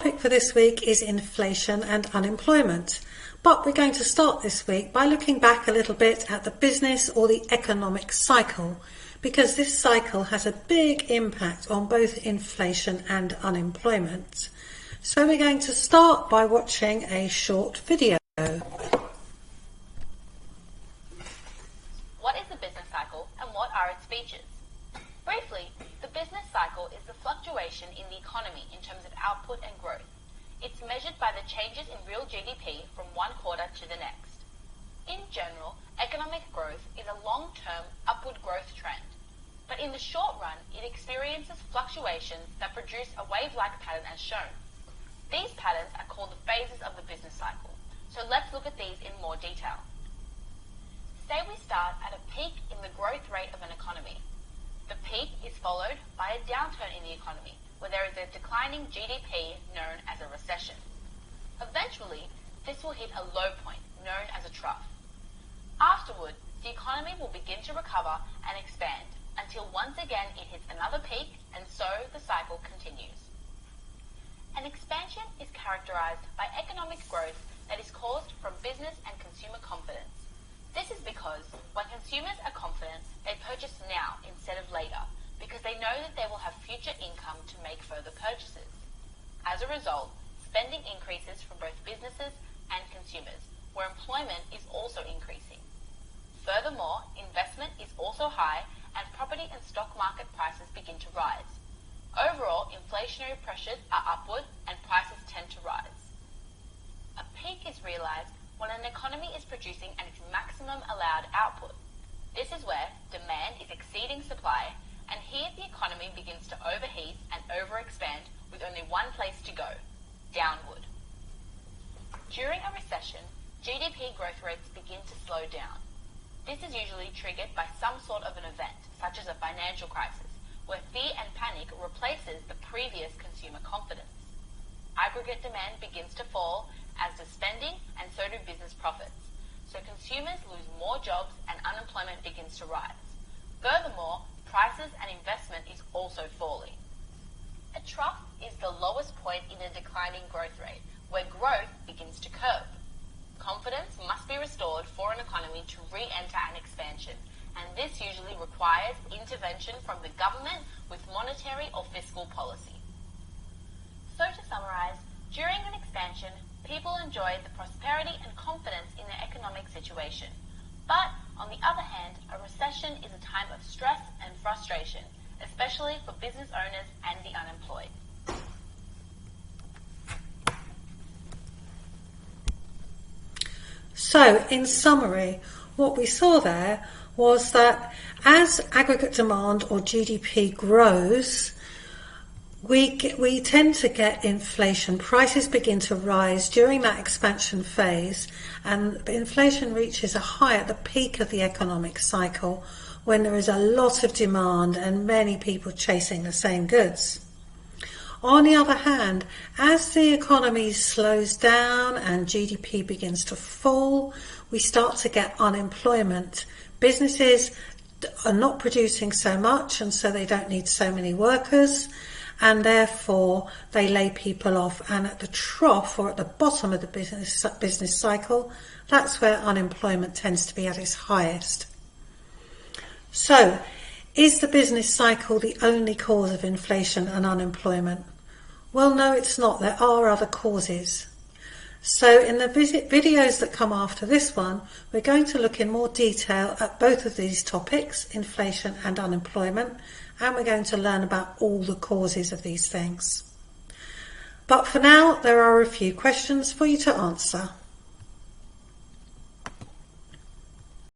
Topic for this week is inflation and unemployment. But we're going to start this week by looking back a little bit at the business or the economic cycle, because this cycle has a big impact on both inflation and unemployment. So we're going to start by watching a short video. What is the business cycle and what are its features? Briefly, the business cycle is the fluctuation in the economy in terms of output and growth. It's measured by the changes in real GDP from one quarter to the next. In general, economic growth is a long-term upward growth trend, but in the short run, it experiences fluctuations that produce a wave-like pattern as shown. These patterns are called the phases of the business cycle, so let's look at these in more detail. Say we start at a peak in the growth rate of an economy. The peak is followed by a downturn in the economy, where there is a declining GDP known as a recession. Eventually, this will hit a low point known as a trough. Afterward, the economy will begin to recover and expand until once again it hits another peak, and so the cycle continues. An expansion is characterized by economic growth that is caused from business and consumer confidence. This is because when consumers are confident, they purchase now instead of later, because they know that they will have future income to make further purchases. As a result, spending increases for both businesses and consumers, where employment is also increasing. Furthermore, investment is also high and property and stock market prices begin to rise. Overall, inflationary pressures are upward and prices tend to rise. A peak is realized when an economy is producing at its maximum allowed output. This is where demand is exceeding supply, and here the economy begins to overheat and overexpand with only one place to go, downward. During a recession, GDP growth rates begin to slow down. This is usually triggered by some sort of an event, such as a financial crisis, where fear and panic replaces the previous consumer confidence. Aggregate demand begins to fall, as does spending, and so do business profits. So consumers lose more jobs and unemployment begins to rise. Furthermore, prices and investment is also falling. A trough is the lowest point in a declining growth rate, where growth begins to curb. Confidence must be restored for an economy to re-enter an expansion, and this usually requires intervention from the government with monetary or fiscal policy. So to summarize, during an expansion, people enjoy the prosperity and confidence in their economic situation. But, on the other hand, a recession is a time of stress and frustration, especially for business owners and the unemployed. So, in summary, what we saw there was that as aggregate demand or GDP grows, we tend to get inflation. Prices begin to rise during that expansion phase, and inflation reaches a high at the peak of the economic cycle when there is a lot of demand and many people chasing the same goods. On the other hand, as the economy slows down and GDP begins to fall, we start to get unemployment. Businesses are not producing so much, and so they don't need so many workers, and therefore they lay people off, and at the trough or at the bottom of the business cycle, that's where unemployment tends to be at its highest. So, is the business cycle the only cause of inflation and unemployment? Well, no, it's not. There are other causes. So in the videos that come after this one, we're going to look in more detail at both of these topics, inflation and unemployment, and we're going to learn about all the causes of these things. But for now, there are a few questions for you to answer.